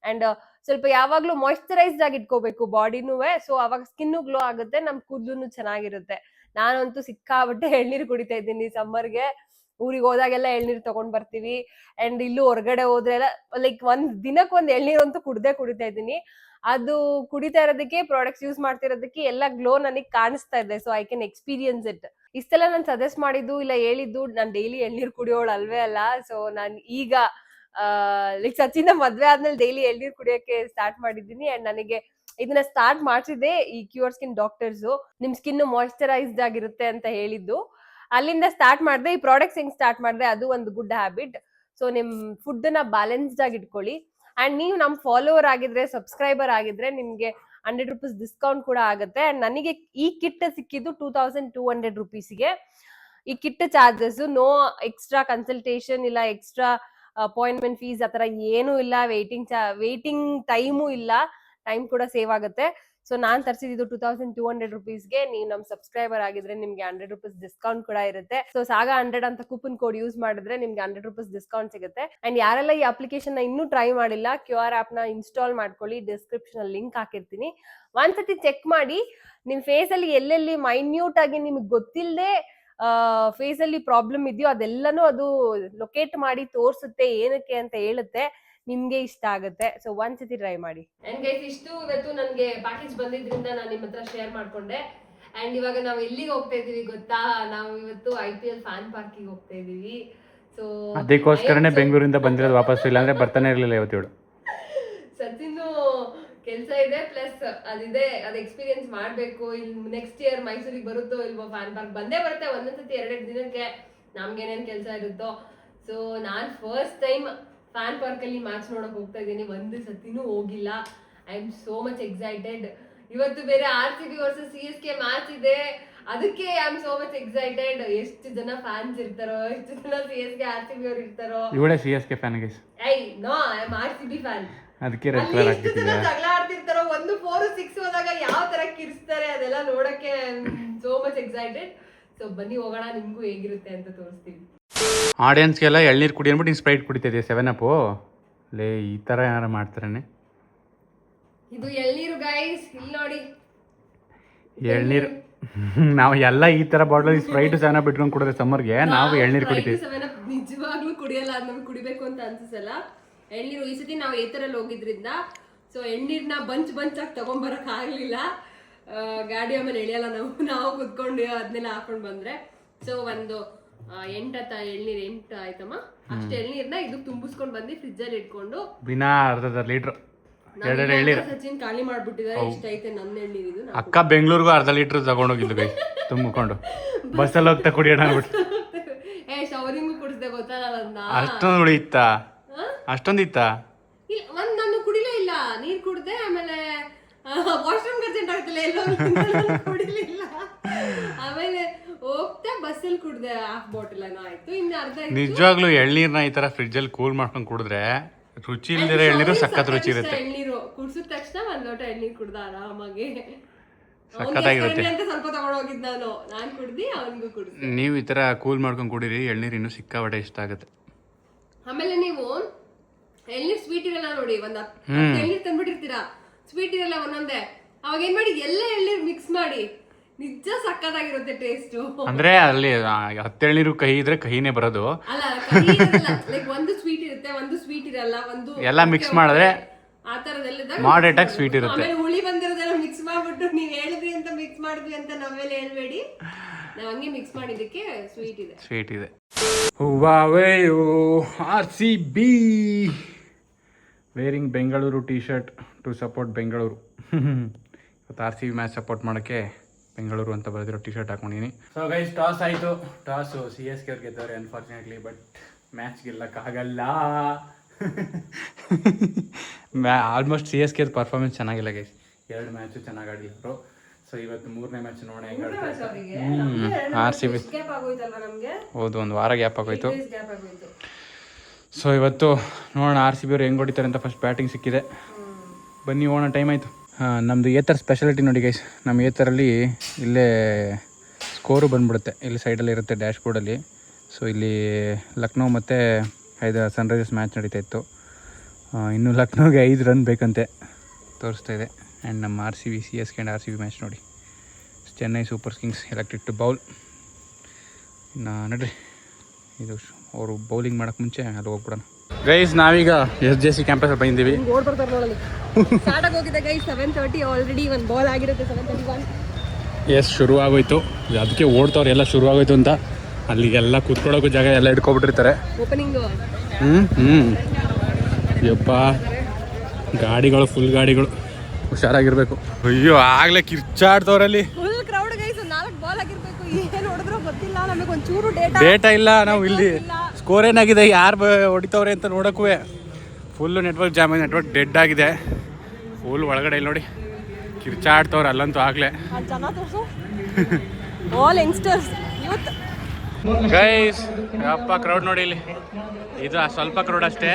ಅಂಡ್ ಸ್ವಲ್ಪ ಯಾವಾಗ್ಲೂ ಮಾಯಿಶ್ಚರೈಸ್ಡ್ ಆಗಿ ಇಟ್ಕೋಬೇಕು ಬಾಡಿನೂ. ಸೊ ಅವಾಗ ಸ್ಕಿನ್ ಗ್ಲೋ ಆಗುತ್ತೆ, ನಮ್ ಕೂದ್ಲು ಚೆನ್ನಾಗಿರುತ್ತೆ. ನಾನಂತೂ ಸಿಕ್ಕಾಬಟ್ಟೆ ಎಳ್ನೀರು ಕುಡಿತಾ ಇದ್ದೀನಿ ಸಮ್ಮರ್ಗೆ. ಊರಿಗೆ ಹೋದಾಗೆಲ್ಲ ಎಳ್ನೀರು ತಗೊಂಡ್ ಬರ್ತೀವಿ. ಅಂಡ್ ಇಲ್ಲೂ ಹೊರಗಡೆ ಹೋದ್ರೆ ಲೈಕ್ ದಿನಕ್ಕೆ ಒಂದ್ ಎಳ್ನೀರು ಅಂತೂ ಕುಡಿತಾ ಇದ್ದೀನಿ. ಅದು ಕುಡಿತಾ ಇರೋದಕ್ಕೆ, ಪ್ರಾಡಕ್ಟ್ಸ್ ಯೂಸ್ ಮಾಡ್ತಿರೋದಕ್ಕೆ ಎಲ್ಲ ಗ್ಲೋ ನನಗೆ ಕಾಣಿಸ್ತಾ ಇದೆ. So I can experience it. ಇಷ್ಟೆಲ್ಲ ನಾನು ಸಜೆಸ್ಟ್ ಮಾಡಿದ್ದು ಇಲ್ಲ ಹೇಳಿದ್ದು ನಾನು ಡೈಲಿ ಎಳ್ನೀರು ಕುಡಿಯೋಳು ಅಲ್ವೇ ಅಲ್ಲ. ಸೊ ನಾನು ಈಗ ಲೈಕ್ ಸಚಿನ್ ಮದ್ವೆ ಆದ್ಮೇಲೆ ಡೈಲಿ ಎಳ್ನೀರು ಕುಡಿಯೋಕೆ ಸ್ಟಾರ್ಟ್ ಮಾಡಿದ್ದೀನಿ. ಅಂಡ್ ನನಗೆ ಇದನ್ನ ಸ್ಟಾರ್ಟ್ ಮಾಡ್ಸಿದೆ ಈ ಕ್ಯೂರ್ ಸ್ಕಿನ್ ಡಾಕ್ಟರ್ಸ್. ನಿಮ್ ಸ್ಕಿನ್ ಮಾಯಿಶ್ಚರೈಸ್ಡ್ ಆಗಿರುತ್ತೆ ಅಂತ ಹೇಳಿದ್ದು, ಅಲ್ಲಿಂದ ಸ್ಟಾರ್ಟ್ ಮಾಡಿದೆ. ಈ ಪ್ರಾಡಕ್ಟ್ಸ್ ಹೆಂಗ್ ಸ್ಟಾರ್ಟ್ ಮಾಡಿದೆ ಅದು ಒಂದು ಗುಡ್ ಹ್ಯಾಬಿಟ್. ಸೊ ನಿಮ್ ಫುಡ್ ನ ಬ್ಯಾಲೆನ್ಸ್ಡ್ ಆಗಿ ಇಟ್ಕೊಳ್ಳಿ. ಅಂಡ್ ನೀವು ನಮ್ ಫಾಲೋವರ್ ಆಗಿದ್ರೆ, ಸಬ್ಸ್ಕ್ರೈಬರ್ ಆಗಿದ್ರೆ ನಿಮ್ಗೆ 100 ರೂಪೀಸ್ ಡಿಸ್ಕೌಂಟ್ ಕೂಡ ಆಗುತ್ತೆ. ಅಂಡ್ ನನಗೆ ಈ ಕಿಟ್ ಸಿಕ್ಕಿದ್ದು 2200 ರೂಪೀಸ್ಗೆ. ಈ kit charges no extra consultation ಇಲ್ಲ, ಎಕ್ಸ್ಟ್ರಾ ಅಪಾಯಿಂಟ್ಮೆಂಟ್ ಫೀಸ್ ಆತರ ಏನೂ ಇಲ್ಲ, ವೇಟಿಂಗ್ ಟೈಮು ಇಲ್ಲ, ಟೈಮ್ ಕೂಡ ಸೇವ್ ಆಗುತ್ತೆ. ಸೊ ನಾನ್ ತರಿಸಿದ್ದು 2200 ರೂಪೀಸ್ಗೆ. ನೀವು ನಮ್ ಸಬ್ಸ್ಕ್ರೈಬರ್ ಆಗಿದ್ರೆ ನಿಮ್ಗೆ 100 ರೂಪೀಸ್ ಡಿಸ್ಕೌಂಟ್ ಕೂಡ ಇರುತ್ತೆ. ಸೊ ಸಾಗಾ 100 ಅಂತ ಕೂಪನ್ ಕೋಡ್ ಯೂಸ್ ಮಾಡಿದ್ರೆ ನಿಮ್ಗೆ 100 ರೂಪೀಸ್ ಡಿಸ್ಕೌಂಟ್ ಸಿಗುತ್ತೆ. ಅಂಡ್ ಯಾರೆಲ್ಲ ಈ ಅಪ್ಲಿಕೇಶನ್ ನ ಇನ್ನೂ ಟ್ರೈ ಮಾಡಿಲ್ಲ, ಕ್ಯೂಆರ್ ಆಪ್ ನ ಇನ್ಸ್ಟಾಲ್ ಮಾಡ್ಕೊಳ್ಳಿ. ಡಿಸ್ಕ್ರಿಪ್ಷನ್ ಅಲ್ಲಿ ಲಿಂಕ್ ಹಾಕಿರ್ತೀನಿ, ಒಂದ್ಸತಿ ಚೆಕ್ ಮಾಡಿ. ನಿಮ್ ಫೇಸ್ ಅಲ್ಲಿ ಎಲ್ಲೆಲ್ಲಿ ಮೈನ್ಯೂಟ್ ಆಗಿ ನಿಮ್ಗೆ ಗೊತ್ತಿಲ್ಲದೆ ಫೇಸ್ ಅಲ್ಲಿ ಪ್ರಾಬ್ಲಮ್ ಇದೆಯೋ ಅದೆಲ್ಲಾನು ಅದು ಲೊಕೇಟ್ ಮಾಡಿ ತೋರ್ಸುತ್ತೆ, ಏನಕ್ಕೆ ಅಂತ ಹೇಳುತ್ತೆ. ನಿಮ್ಗೆ ಇಷ್ಟ ಆಗುತ್ತೆ. ಸೊ ಒಂದ್ಸತಿ ಟ್ರೈ ಮಾಡಿ. ಅಂಡ್ ಗೈಸ್, ಇಷ್ಟು ಇವತ್ತು ನನ್ಗೆ ಪ್ಯಾಕೇಜ್ ಬಂದಿದ್ರಿಂದ ನಾನು ನಿಮ್ಮ ಹತ್ರ ಶೇರ್ ಮಾಡ್ಕೊಂಡೆ. ಅಂಡ್ ಇವಾಗ ನಾವು ಎಲ್ಲಿಗೆ ಹೋಗ್ತಾ ಇದೀವಿ ಗೊತ್ತಾ? ನಾವು ಇವತ್ತು IPL ಫ್ಯಾನ್ ಪಾರ್ಕಿಗೆ ಹೋಗ್ತಾ ಇದೀವಿ. ಸೊ ಅದಕ್ಕೋಸ್ಕರನೇ ಬೆಂಗಳೂರಿಂದ ಬಂದಿರೋದು ವಾಪಸ್, ಇಲ್ಲಾಂದ್ರೆ ಬರ್ತಾನೆ ಇರಲಿಲ್ಲ ಇವತ್ತೇಳು. ಸಚಿನ್ ಕೆಲಸ ಇದೆ, ಪ್ಲಸ್ ಅದಿದೆ, ಅದ್ ಎಕ್ಸ್ಪೀರಿಯನ್ಸ್ ಮಾಡ್ಬೇಕು. ಇಲ್ಲಿ ನೆಕ್ಸ್ಟ್ ಇಯರ್ ಮೈಸೂರಿಗೆ ಬರುತ್ತೋ ಇಲ್ವೋ, ಫ್ಯಾನ್ ಪಾರ್ಕ್ ಬಂದೇ ಬರುತ್ತೆ ಒಂದೊಂದ್ಸತಿ 2 ದಿನಕ್ಕೆ, ನಮ್ಗೇನೇನ್ ಕೆಲಸ ಇರುತ್ತೋ. ಸೊ ನಾನ್ ಫಸ್ಟ್ ಟೈಮ್ ಫ್ಯಾನ್ ಪಾರ್ಕ್ ಅಲ್ಲಿ ಮ್ಯಾಚ್ ನೋಡಕ್ ಹೋಗ್ತಾ ಇದ್ದೀನಿ. ಒಂದು ಸತಿನೂ ಹೋಗಿಲ್ಲ. I am so much excited. ಇವತ್ತು ಬೇರೆ RCB ವರ್ಸಸ್ CSK ಮ್ಯಾಚ್ ಇದೆ, ಅದಕ್ಕೆ I am so much excited. ಎಷ್ಟು ಜನ ಫ್ಯಾನ್ಸ್ ಇರ್ತಾರೋ, ಎಷ್ಟು ಜನ CSK RCB ಅವ್ರು ಇರ್ತಾರೋ. ಇವಳೇ CSK fan guys. No, I am RCB fan. ಅದಕ್ಕೆ ರೆಡ್ ಕಲರ್ ಹಾಕಿದ್ದೀರಾ. ಜಗಳ ಆಡ್ತಿರ್ತಾರೋ, 1 4 6 ಹೋದಾಗ ಯಾವ ತರ ಕಿರ್ಸ್ತಾರೆ ಅದೆಲ್ಲ ನೋಡಕ್ಕೆ ಸೋ ಮಚ್ ಎಕ್ಸೈಟೆಡ್. ಸೊ ಬನ್ನಿ ಹೋಗೋಣ, ನಿಮ್ಗೂ ಹೇಗಿರುತ್ತೆ ಅಂತ ತೋರಿಸ್ತೀವಿ. ಆಡಿಯನ್ಸ್ಗೆಲ್ಲ ಎಳ್ನೀರು ಕುಡಿ ಅಂದ್ಬಿಟ್ಟು ಸ್ಪ್ರೈಟ್ ಕುಡಿತಿದ್ದೆ 7 ಅಪ್. ಲೇ ಈ ಥರ ಏನಾರು ಮಾಡ್ತಾರೇನೆ. ಇದು ಎಳ್ನೀರು ಗೈಸ್, ಇಲ್ಲಿ ನೋಡಿ ಎಳ್ನೀರು. ನಾವು ಎಲ್ಲ ಈ ಥರ ಬಾಟ್ಲಲ್ಲಿ ಸ್ಪ್ರೈಟ್ 7 ಅಪ್ ಇಟ್ಕೊಂಡು ಕುಡಿದ್ರೆ ಸಮ್ಮರ್ಗೆ, ನಾವು ಎಳ್ನೀರು ಕುಡಿತೀವಿ. ನಿಜವಾಗ್ಲೂ ಕುಡಿಯಲ್ಲ, ಅದು ನಮ್ಗೆ ಕುಡಿಬೇಕು ಅಂತ ಅನ್ಸಲ್ಲ. ಎಳ್ನೀರು ಈ ಸತಿ ನಾವು ಏತರಲ್ಲಿ ಹೋಗಿದ್ರಿಂದ ಸೊ ಎಳ್ನೀರ್ನ ಬಂಚ್ ಆಗಿ ತಗೊಂಬರಕ್ ಆಗ್ಲಿಲ್ಲ. ಗಾಡಿ ಆಮೇಲೆ ಎಳಿಯಲ್ಲ ನಾವು ಕುತ್ಕೊಂಡು ಅದನ್ನೆಲ್ಲ ಹಾಕೊಂಡ್ ಬಂದ್ರೆ. ಸೊ ಒಂದು 8 ಎಳ್ನೀರು 8 ಆಯ್ತಮ್ಮ, ಅಷ್ಟು ಎಳ್ನೀರ್ನ ಇದು ತುಂಬಿಸ್ಕೊಂಡ್ ಬಂದು ಫ್ರಿಜ್ ಅಲ್ಲಿ ಇಟ್ಕೊಂಡು ದಿನ ಅರ್ಧ ಲೀಟ್ರ್ 2 ಎಳ್ನೀರು ಸಚಿನ್ ಖಾಲಿ ಮಾಡ್ಬಿಟ್ಟಿದ್ದಾರೆ. ಇಷ್ಟ ಐತೆ ನನ್ನ ಎಳ್ನೀರು ಇದು. ಅಕ್ಕ ಬೆಂಗಳೂರಿಗೂ ಅರ್ಧ ಲೀಟ್ರ್ ತಗೊಂಡೋಗಿದ್ದು ಗೈ, ತುಂಬಿಕೊಂಡು ಬಸ್ಸಲ್ಲಿ ಹೋಗ್ತಾ ಕುಡಿಯೋಣ ಅಂದ್ಬಿಟ್ಟು. ಶವರಿಂಗು ಕುಡಿಸ್ದೆ ಗೊತ್ತಾ ನನ್ನ. ಅಷ್ಟೊಂದು ಉಳಿಯುತ್ತಾ? ಅಷ್ಟೊಂದು ಇತ್ತಾ? ಒಂದ್ ನಾನು ಕುಡಿಲೇ ಇಲ್ಲ, ನೀರ್ ಕುಡ್ದೆ. ಆಮೇಲೆ ವಾಶ್ರೂಮ್ ಅರ್ಜೆಂಟ್ ಆಗುತ್ತಲ್ಲ, ಎಲ್ಲೋ ಕುಡಿಲಿಲ್ಲ. ಆಮೇಲೆ ಹೋಗ್ತಾ ಬಸ್ಸಲ್ಲಿ ಕುಡ್ದೆ ಹಾಫ್ ಬಾಟಲ್ ಏನೋ ಆಯ್ತು, ಇನ್ನು ಅರ್ಧ ನಿಜವಾಗ್ಲೂ ಎಳ್ನೀರ್ನ ಈ ತರ ಫ್ರಿಜ್ ಅಲ್ಲಿ ಕೂಲ್ ಮಾಡ್ಕೊಂಡು ಕುಡಿದ್ರೆ ರುಚಿ ಇಲ್ದಿರೋ ಎಳ್ನೀರು ಸಖತ್ ರುಚಿ ಇರುತ್ತೆ. ಎಳ್ನೀರು ಕುಡ್ಸಿದ ತಕ್ಷಣ ಒಂದ್ ಲೋಟ ಎಳ್ನೀರು ಕುಡ್ದ ಆರಾಮಾಗಿ ಸಖತ್ತಾಗಿರುತ್ತೆ. ಅಂತ ಸ್ವಲ್ಪ ತಗೊಂಡೋಗಿದ್ ನಾನ್ ಕುಡ್ದಿ ಅವನಿಗೂ ಕುಡ್ದು. ನೀವು ಈ ತರ ಕೂಲ್ ಮಾಡ್ಕೊಂಡು ಕುಡೀರಿ, ಎಳ್ನೀರು ಇನ್ನೂ ಸಿಕ್ಕಾಪಟ್ಟೆ ಇಷ್ಟ ಆಗುತ್ತೆ. ಆಮೇಲೆ ನೀವು ಎಳ್ನೀರ್ ಸ್ವೀಟ್ ಇರಲ್ಲ ನೋಡಿ, ಒಂದ್ ಎಳ್ನೀರ್ ತಂದ್ಬಿಟ್ಟಿರ್ತೀರಾ, ಸ್ವೀಟ್ ಇರಲ್ಲ ಒಂದೊಂದೇ, ಅವಾಗ ಏನ್ ಮಾಡಿ ಎಲ್ಲ ಎಳ್ನೀರ್ ಮಿಕ್ಸ್ ಮಾಡಿ, ನಿಜ ಸಕ್ಕತ್ತಾಗಿರುತ್ತೆ ಟೇಸ್ಟ್. ಅಂದ್ರೆ ಅಲ್ಲಿ 10 ಎಳ್ನೀರು ಕಹಿ ಇದ್ರೆ ಕಹಿನೇ ಬರೋದು. ಅಲ್ಲ ಲೈಕ್ ಒಂದು ಸ್ವೀಟ್ ಇರುತ್ತೆ, ಒಂದು ಸ್ವೀಟ್ ಇರಲ್ಲ, ಒಂದು ಎಲ್ಲ ಮಿಕ್ಸ್ ಮಾಡಿದ್ರೆ ಆ ತರದೆಲ್ಲ ಮಾಡರೇಟ್ ಆಗಿ ಸ್ವೀಟ್ ಇರುತ್ತೆ. ಆಮೇಲೆ ಹುಳಿ ಬಂದಿರೋದೆಲ್ಲ ಮಿಕ್ಸ್ ಮಾಡ್ಬಿಟ್ಟು ನೀವ್ ಹೇಳಿದ್ರಿ ಅಂತ ಮಿಕ್ಸ್ ಮಾಡಿದ್ವಿ ಅಂತ ನಾವೆಲ್ಲ ಹೇಳ್ಬೇಡಿ, ನಾವ್ ಹಂಗೆ ಮಿಕ್ಸ್ ಮಾಡಿದಕ್ಕೆ ಸ್ವೀಟ್ ಇದೆ. ಹುವಾವೇಯೋ RCB wearing Bengaluru T shirt to support Bengaluru. ಇವತ್ತು RCB ಮ್ಯಾಚ್ ಸಪೋರ್ಟ್ ಮಾಡೋಕ್ಕೆ ಬೆಂಗಳೂರು ಅಂತ ಬರೆದಿರೋ ಟಿ ಶರ್ಟ್ ಹಾಕೊಂಡಿನಿ. ಸೊ ಗೈಸ್, ಟಾಸ್ ಆಯಿತು. ಟಾಸು CSK ಅವ್ರು ಗೆದ್ದವ್ರೆ ಅನ್ಫಾರ್ಚುನೇಟ್ಲಿ, ಬಟ್ ಮ್ಯಾಚ್ ಗೆಲ್ಲಕ್ಕಾಗಲ್ಲ. ಆಲ್ಮೋಸ್ಟ್ CSK ಪರ್ಫಾರ್ಮೆನ್ಸ್ ಚೆನ್ನಾಗಿಲ್ಲ ಗೈಸ್, 2 ಮ್ಯಾಚು ಚೆನ್ನಾಗಿ ಆಡಿದ್ರು. ಸೊ ಇವತ್ತು 3ನೇ ಮ್ಯಾಚ್ ನೋಡೋಣ ಹೆಂಗೆ ಆಡ್ತಾರೆ. RCB ಹೌದು, ಒಂದು ವಾರ ಗ್ಯಾಪ್ ಆಗೋಯ್ತು. ಸೊ ಇವತ್ತು ನೋಡೋಣ RCB ಅವ್ರು ಹೆಂಗೆ ಹೊಡಿತಾರೆ ಅಂತ. ಫಸ್ಟ್ ಬ್ಯಾಟಿಂಗ್ ಸಿಕ್ಕಿದೆ, ಬನ್ನಿ ಹೋಗೋಣ, ಟೈಮ್ ಆಯಿತು. ನಮ್ಮದು ಏತರ್ ಸ್ಪೆಷಾಲಿಟಿ ನೋಡಿ ಗೈಸ್, ನಮ್ಮ ಏತರಲ್ಲಿ ಇಲ್ಲೇ ಸ್ಕೋರು ಬಂದ್ಬಿಡುತ್ತೆ, ಇಲ್ಲಿ ಸೈಡಲ್ಲಿ ಇರುತ್ತೆ ಡ್ಯಾಶ್ ಬೋರ್ಡಲ್ಲಿ. ಸೊ ಇಲ್ಲಿ ಲಕ್ನೋ ಮತ್ತು ಸನ್ರೈಸರ್ಸ್ ಮ್ಯಾಚ್ ನಡೀತಾ ಇತ್ತು. ಇನ್ನು ಲಕ್ನೋಗೆ 5 ರನ್ ಬೇಕಂತೆ ತೋರಿಸ್ತಾ ಇದೆ. ಆ್ಯಂಡ್ ನಮ್ಮ RCB CSK and RCB match ನೋಡಿ, Chennai super kings elected to bowl. ಇನ್ನು ನಡ್ರಿ, ಇದು ಅವರು ಬೌಲಿಂಗ್ ಮಾಡೋಕ್ಕೆ ಮುಂಚೆ ಅಲ್ಲಿ ಹೋಗ್ಬಿಡೋಣ. ಗೈಸ್, ನಾವೀಗ SJC ಕ್ಯಾಂಪಸ್ ಬಂದಿದ್ದೀವಿ. ಎಸ್, ಶುರು ಆಗೋಯ್ತು. ಅದಕ್ಕೆ ಓಡ್ತವ್ರು ಎಲ್ಲ ಶುರು ಆಗೋಯ್ತು ಅಂತ ಅಲ್ಲಿಗೆಲ್ಲ ಕೂತ್ಕೊಳ್ಳೋಕ್ಕೂ ಜಾಗ ಎಲ್ಲ ಇಟ್ಕೊಬಿಟ್ಟಿರ್ತಾರೆ. ಯಪ್ಪ, ಗಾಡಿಗಳು ಫುಲ್ ಗಾಡಿಗಳು, ಹುಷಾರಾಗಿರ್ಬೇಕು. ಅಯ್ಯೋ, ಆಗ್ಲೇ ಕಿರ್ಚಾಡ್ತವ್ರಲ್ಲಿ. ಡೇಟಾ ಇಲ್ಲ, ನಾವು ಇಲ್ಲಿ ಸ್ಕೋರ್ ಏನಾಗಿದೆ, ಯಾರು ಹೊಡಿತವ್ರೆ ಅಂತ ನೋಡೋಕ್ಕೂ full network jam, network dead ಆಗಿದೆ ಫುಲ್ ಒಳಗಡೆ. ಇಲ್ಲಿ ನೋಡಿ ಕಿರ್ಚಾಡ್ತವ್ರೆ ಅಲ್ಲಂತೂ ಆಗ್ಲೇ. ಗೈಸ್, ಅಪ್ಪ ಕ್ರೌಡ್ ನೋಡಿ ಇಲ್ಲಿ, ಇದು ಸ್ವಲ್ಪ ಕ್ರೌಡ್ ಅಷ್ಟೇ,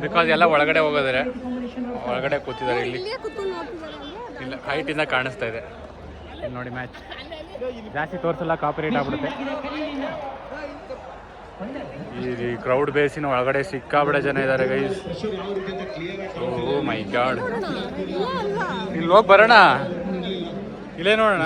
ಬಿಕಾಸ್ ಎಲ್ಲ ಒಳಗಡೆ ಹೋಗೋದಾರೆ, ಒಳಗಡೆ ಕೂತಿದ್ದಾರೆ. ಇಲ್ಲಿ ಇಲ್ಲ, ಹೈಟಿಂದ ಕಾಣಿಸ್ತಾ ಇದೆ. ಇಲ್ಲಿ ನೋಡಿ ಮ್ಯಾಚ್ ಜಾಸ್ತಿ ತೋರಿಸಲ್ಲ, ಕಾಪಿರೇಟ್ ಆಗ್ಬಿಡುತ್ತೆ. ಈ ಕ್ರೌಡ್ ಬೇಸಿನ ಒಳಗಡೆ ಸಿಕ್ಕಾಬಿಡ ಜನ ಇದ್ದಾರೆ ಗೈಸ್. ಓ ಮೈ ಗಾಡ್, ಇಲ್ಲಿ ಹೋಗಿ ಬರೋಣ, ಇಲ್ಲೇ ನೋಡೋಣ.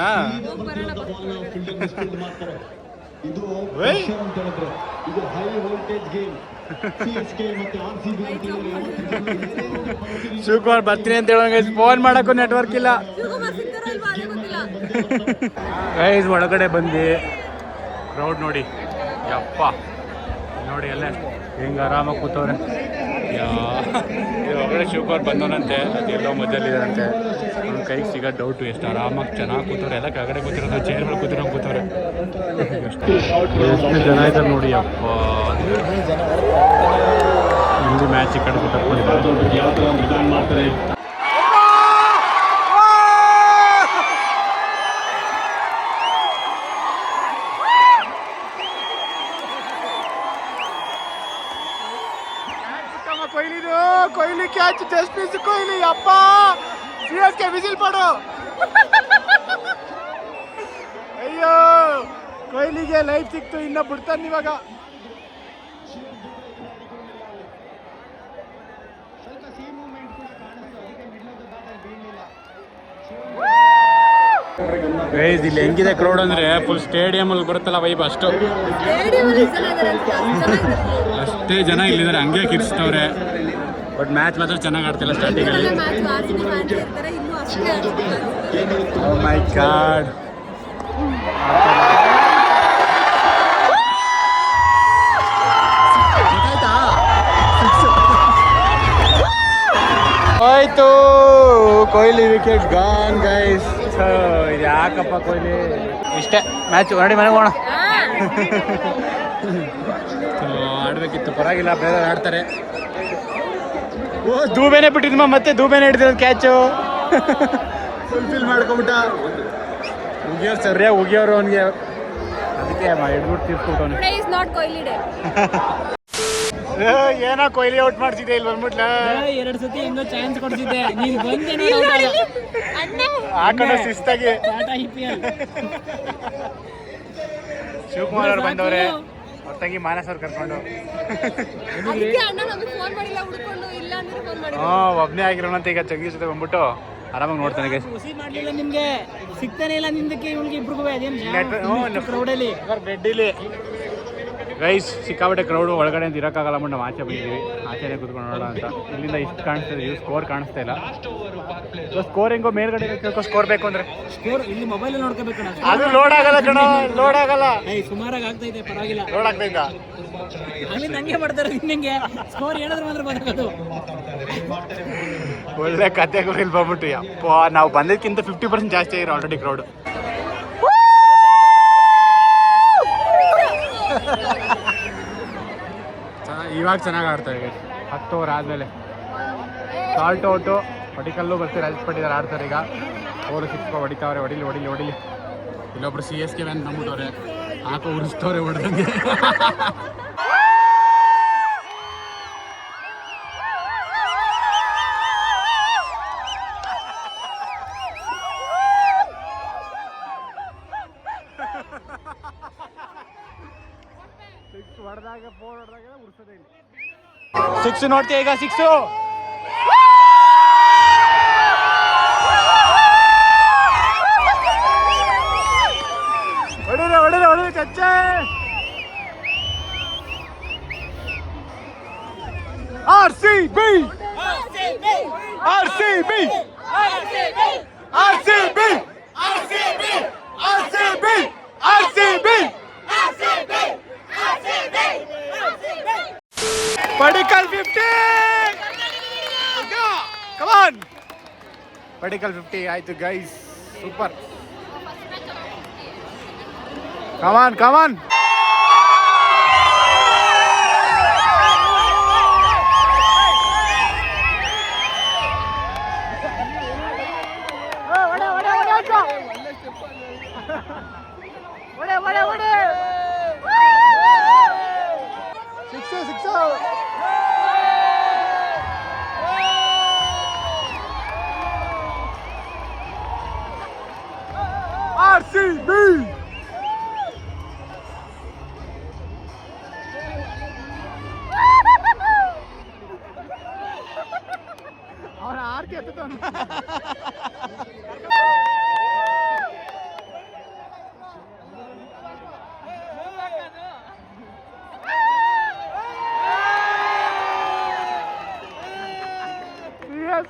ಶಿವಕುಮಾರ್ ಬರ್ತೀನಿ ಅಂತ ಹೇಳೋ, ಫೋನ್ ಮಾಡೋಕ್ಕೂ ನೆಟ್ವರ್ಕ್ ಇಲ್ಲ ಗೈಸ್. ಒಳಗಡೆ ಬಂದು ಕ್ರೌಡ್ ನೋಡಿ, ಯಪ್ಪ ನೋಡಿ ಎಲ್ಲ ಹೆಂಗೆ ಆರಾಮಾಗಿ ಕೂತವ್ರೆ. ಒಳಗಡೆ ಶಿವಕುಮಾರ್ ಬಂದವನಂತೆ, ಅದೆಲ್ಲೋ ಮಧ್ಯಲ್ಲಿದ್ದಾರಂತೆ, ಅವ್ನ ಕೈಗೆ ಸಿಗೋ ಡೌಟು. ಎಷ್ಟು ಆರಾಮಾಗಿ ಚೆನ್ನಾಗಿ ಕೂತವ್ರೆ, ಎಲ್ಲ ಕೆಳಗಡೆ ಕೂತಿರೋದು, ಚೇರ್ ಮೇಲೆ ಕೂತವ್ರೆ. ಎಷ್ಟು ಜನ ಇದ್ದಾರೆ ನೋಡಿ, ಅಪ್ಪ. ಇಲ್ಲಿ ಮ್ಯಾಚ್ ಈ ಕಡೆ ಮಾಡ್ತಾರೆ. ಕೊಹ್ಲಿ ಕ್ಯಾಚ್, ಜಸ್ಪ್ರೀತ್ ಕೊಹ್ಲಿ, ಅಪ್ಪ. CSK ವಿಸಿಲ್ ಪಡು. ಅಯ್ಯೋ, ಕೊಹ್ಲಿಗೆ ಲೈಫ್ ಸಿಕ್ತು, ಇನ್ನ ಬಿಡ್ತಾನೆ ಇವಾಗ. ಗೈಸ್, ಇಲ್ಲಿ ಹೆಂಗಿದೆ ಕ್ರೌಡ್ ಅಂದ್ರೆ ಫುಲ್ ಸ್ಟೇಡಿಯಂ ಅಲ್ಲಿ ಬರುತ್ತಲ್ಲ ವೈಬ್, ಅಷ್ಟೇ ಜನ ಇಲ್ಲಿದ್ದಾರೆ, ಹಂಗೆ ಕಿರ್ಸ್ತವ್ರೆ. ಬಟ್ ಮ್ಯಾಚ್ ಮಾತ್ರ ಚೆನ್ನಾಗಿ ಆಡ್ತಿಲ್ಲ ಸ್ಟಾರ್ಟಿಂಗ್ ಅಲ್ಲಿ. ಓ ಮೈ ಗಾಡ್, ಹೋಯ್ತು. Kohli wicket gone guys. ಇದು ಯಾಕಪ್ಪ ಕೊಹ್ಲಿ, ಇಷ್ಟೇ ಮ್ಯಾಚ್, ಹೊರಡಿ ಮನೆಗೆ ಹೋಗೋಣ. ಆಡ್ಬೇಕಿತ್ತು, ಪರವಾಗಿಲ್ಲ, ಬೇರೆ ಆಡ್ತಾರೆ. ಓ, ದೂಬೇನೆ ಬಿಟ್ಟಿದ್ಮ, ಮತ್ತೆ ದೂಬೇನೆ ಹಿಡಿದಿರೋದು ಕ್ಯಾಚು. ಫುಲ್ಫಿಲ್ ಮಾಡ್ಕೊಂಬಿಟ್ಟ. ಉಗಿಯೋರು ಸರಿಯಾಗಿ ಉಗಿಯೋರು ಅವನಿಗೆ, ಅದಕ್ಕೆ ಹಿಡ್ಬಿಟ್ಟು ತೀರ್ಸ್ಕೊಟ್ಟವನು. Today is not Kohli day. ಏನೋ ಕೊಹ್ಲಿ ಔಟ್ ಮಾಡ್ತಿದ್ದೆ ಇಲ್ಲಿ ಬಂದ್ಬಿಟ್ಲ. 2 ಸತಿ ಹೆಂಗೋ ಚಾನ್ಸ್ ಕೊಡ್ತಿದ್ದೆ, ನೀನು ಬಂದೇನೆ ಹಾಕೊಂಡು ಶಿಸ್ತಾಗಿ. IPL ಶಿವಕುಮಾರ್ ಅವ್ರು ಬಂದವ್ರೆ, ಅವ್ರ ತಂಗಿ ಮಾನಸ್ ಅವ್ರು ಕರ್ಕೊಂಡು. ಅದಕ್ಕೆ ಅಣ್ಣ ನಮಗೆ ಫೋನ್ ಮಾಡಿಲ್ಲ, ಹುಡ್ಕೊಂಡು ಇಲ್ಲ ಅಂದ್ರೆ ಫೋನ್ ಮಾಡಿ. ಒಬ್ಬನೇ ಆಗಿರೋಣಂತ ಈಗ ಚಂಗಿ ಜೊತೆ ಬಂದ್ಬಿಟ್ಟು ಆರಾಮಾಗಿ ನೋಡ್ತಾನೆ ಗೈಸ್. ಖುಷಿ ಮಾಡ್ಲಿಲ್ಲ ನಿಮ್ಗೆ, ಸಿಗ್ತಾನೆ ಇಲ್ಲ ನಿಂದಕ್ಕೆ ಇವಳಿಗೆ ಇಬ್ರಿಗೂ ಅದೇನು ಕ್ರೌಡಲ್ಲಿ ಬೆಡ್ಡಿಲಿ ಗೈಸ್ ಸಿಕ್ಕಾಬಿಟ್ಟೆ ಕ್ರೌಡು, ಒಳಗಡೆ ಅಂತ ಇರೋಕ್ಕಾಗಲ್ಲ ಅಂದ್ಬಿಟ್ಟು ನಾವು ಆಚೆ ಬಂದಿದ್ದೀವಿ. ಆಚೆನೇ ಕೂತ್ಕೊಂಡು ನೋಡೋಣ ಅಂತ. ಇಲ್ಲಿಂದ ಇಷ್ಟು ಕಾಣಿಸ್ತಾ ಇದೆ, ಸ್ಕೋರ್ ಕಾಣಿಸ್ತಾ ಇಲ್ಲ. ಸ್ಕೋರ್ ಹೆಂಗೋ ಮೇಲ್ಗಡೆ ಕೇಳ್ಕೊ, ಸ್ಕೋರ್ ಬೇಕು ಅಂದ್ರೆ ಸ್ಕೋರ್ ಇಲ್ಲಿ ಮೊಬೈಲ್ ನೋಡ್ಕೋಬೇಕು. ಅದು ಲೋಡ್ ಆಗಲ್ಲ ಕಣ, ಲೋಡ್ ಆಗಲ್ಲ. ಸುಮಾರಾಗಿ ಆಗ್ತಾ ಇದೆ, ಪರವಾಗಿಲ್ಲ. ಲೋಡ್ ಆಗ್ತಾ ಇಲ್ಲ, ಅಲ್ಲಿ ನಂಗೆ ಮಾಡ್ತಾರೆ ನಿನ್ನಂಗೆ. ಸ್ಕೋರ್ ಹೇಳಿದ್ರೆ ಮಾತ್ರ ಬರೋದು. ಒಳ್ಳೆ ಕತೆ ಗುರು ಇಲ್ಲಿ ಬಂದ್ಬಿಟ್ಟು. ಅಪ್ಪ ನಾವು ಬಂದಕ್ಕಿಂತ 50% ಜಾಸ್ತಿ ಆಗಿರೋ ಆಲ್ರೆಡಿ ಕ್ರೌಡ್. ಇವಾಗ ಚೆನ್ನಾಗಿ ಆಡ್ತಾರೆ 10 ಓವರ್ ಆದಮೇಲೆ. ಸಾಲ್ಟ್ ಔಟು, ಪಟಿಕಲ್ಲು ಬರ್ತೀವಿ, ರೈಸ್ ಪಟ್ಟಿದ್ದಾರೆ ಆಡ್ತಾರೆ ಈಗ. 4 6 ಹೊಡಿತಾವ್ರೆ, ಹೊಡಿಲಿ. ಇಲ್ಲೊಬ್ರು CSK ವ್ಯಾನ್ ಬಂದ್ಬಿಟ್ಟವ್ರೆ, ಹಾಕೋ ಉರಿಸ್ತವ್ರೆ ಹೊಡೆದಂಗೆ. ಸಿಕ್ಸ್ ನೋಡ್ತೀಯ ಈಗ? 6 ಹೊಡಿರಿ ಕಚ್ಚೆ. RCB ಪಡಿಕಲ್ 50. ಕಮಾನ್, ಪಡಿಕಲ್ 50 ಆಯ್ತು ಗೈಸ್, ಸೂಪರ್. ಕಮಾನ್. ಸಿಕ್ಸ್. RCB ಅವನ ಆರ್ಕೆ ಎತ್ತುತ್ತಾನ.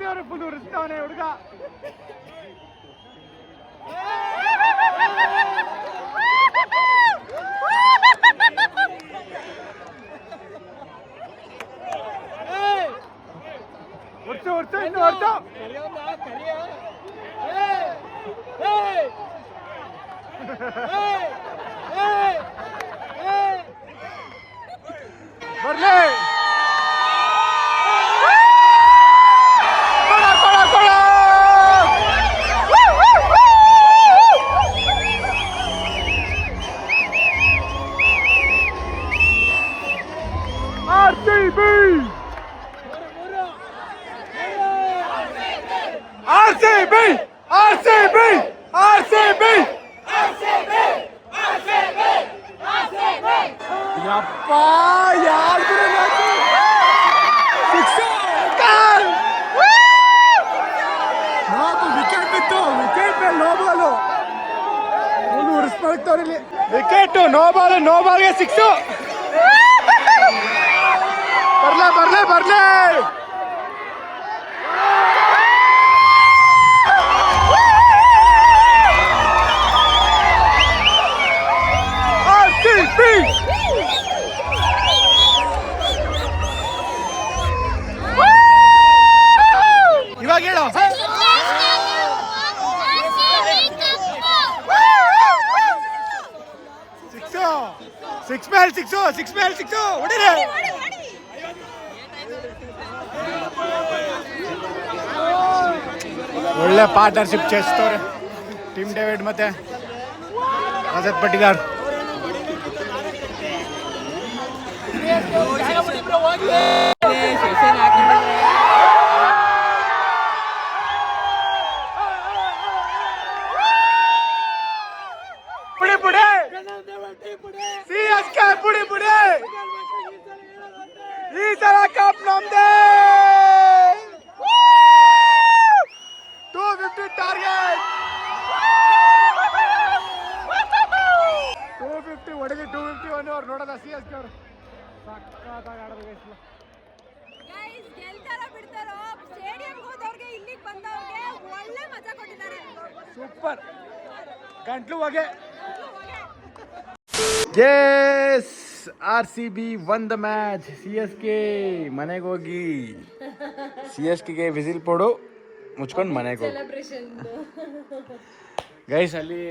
ಅವರು ಫುಲ್ ಉರಿಸ್ತಾವನೆ ಹುಡುಗ. ಹೊರ್ತು ಇನ್ನು ಹೊರ್ತು. ಬರ್ಲಿ ಯಪ್ಪ ಯಾರು ವಿಕೆಟ್ ಬಿತ್ತು, ವಿಕೆಟ್ ಮೇಲೆ ನೋ ಬಾಲು ಉರಿಸ್ಕೊಳ್ತವ್ರಿ ಇಲ್ಲಿ. Wicket no ಬಾಲ್ಗೆ 6. ಬರ್ಲೇ ಇವಾಗ ಹೇಳು. 6 ಮೇಲೆ 6 ಹೊಡಿರಿ. ಒಳ್ಳೆ ಪಾರ್ಟ್ನರ್ಶಿಪ್ చేస్తారు ಟೀಮ್ ಡೇವಿಡ್ ಮತ್ತೆ ರಜತ್ ಪಟ್ಟಿದಾರ್. CSK ಪುಡಿ ಪುಡಿ ಈ ಸಲ ಕಪ್ ನಮ್ದೇ. 250 ಟಾರ್ಗೆಟ್. 250 ಹೊಡೆದು 251 ಅವ್ರು ನೋಡೋದ CSK ಅವರು ಸಕ್ಕತ್ತಾಗಿ ಆಡೋದು ಗೈಸ್. ಗೈಸ್ ಗೆಲ್ತಾರೋ ಬಿಡ್ತಾರೋ ಸ್ಟೇಡಿಯಂ ಹೋದವ್ರಿಗೆ ಇಲ್ಲಿಗೆ ಬಂದವ್ರಿಗೆ ಒಳ್ಳೆ ಮಜಾ ಕೊಟ್ಟಿದ್ದಾರೆ. ಸೂಪರ್ ಗಂಟ್ಲು ಹೊಗೆ. Yes, RCB won the match. CSK ಮನೆಗೆ ಹೋಗಿ CSKಗೆ ವಿಸಿಲ್ ಕೊಡು ಮುಚ್ಕೊಂಡು ಮನೆಗೆ ಹೋಗಿ. ಗೈಸ್ ಅಲ್ಲಿ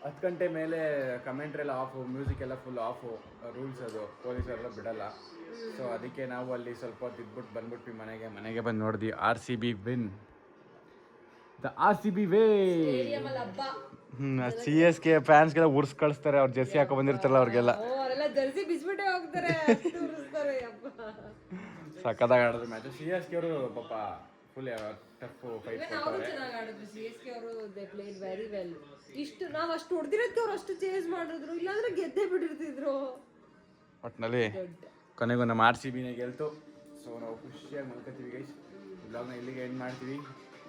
10 ಗಂಟೆ ಮೇಲೆ ಕಮೆಂಟ್ರಿ ಎಲ್ಲ ಆಫು, ಮ್ಯೂಸಿಕ್ ಎಲ್ಲ ಫುಲ್ ಆಫು, ರೂಲ್ಸ್ ಅದು ಪೊಲೀಸರೆಲ್ಲ ಬಿಡಲ್ಲ. ಸೊ ಅದಕ್ಕೆ ನಾವು ಅಲ್ಲಿ ಸ್ವಲ್ಪ ಹೊತ್ತು ಇದ್ಬಿಟ್ಟು ಬಂದ್ಬಿಟ್ವಿ ಮನೆಗೆ ಬಂದು ನೋಡಿದ್ವಿ. RCB win, the RCB way. CSK ಫ್ಯಾನ್ಸ್ಗೆಲ್ಲ ಉರ್ಸ್ ಕಳಿಸ್ತಾರೆ, ಅವ್ರು ಜೆರ್ಸಿ ಹಾಕೋ ಬಂದಿರ್ತಾರಲ್ಲ ಅವ್ರಿಗೆಲ್ಲ. ಜರ್ಸಿ ಬಿಸ್ಬಿಟ್ಟೆ ಹೋಗ್ತಾರೆ. ಸಕ್ಕತ್ತಾಗಿ ಆಡೋದು ಮ್ಯಾಚ್. CSK ಅವರು ಪಾಪ ಫುಲ್ ಟಫ್ ಫೈಟ್ ಕೊಡ್ತಾರೆ. ಚೆನ್ನಾಗಿ ಆಡಿದ್ರು CSK ಅವರು. They played very well. ಇಷ್ಟು ನಾವು ಅಷ್ಟು ಹೊಡೆದಿರೋದಕ್ಕೆ ಅವ್ರು ಅಷ್ಟು ಚೇಂಜ್ ಮಾಡಿದ್ರು, ಇಲ್ಲಾಂದ್ರೆ ಗೆದ್ದೇ ಬಿಟ್ಟಿರ್ತಿದ್ರು. ಒಟ್ಟಿನಲ್ಲಿ ಕೊನೆಗೂ ನಮ್ಮ RCBನೇ ಗೆಲ್ತು. ಸೊ ನಾವು ಖುಷಿಯಾಗಿ ಮಲ್ಕೋತೀವಿ ಗೈಸ್. ಬ್ಲಾಗ್ನ ಇಲ್ಲಿಗೆ ಎಂಡ್ ಮಾಡ್ತೀವಿ.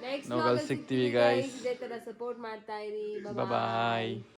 ನೆಕ್ಸ್ಟ್ ನಾವು ಸಿಗ್ತೀವಿ ಗೈಸ್. ಇದೇ ತರ ಸಪೋರ್ಟ್ ಮಾಡ್ತಾ ಇರಿ. ಬಾಯ್.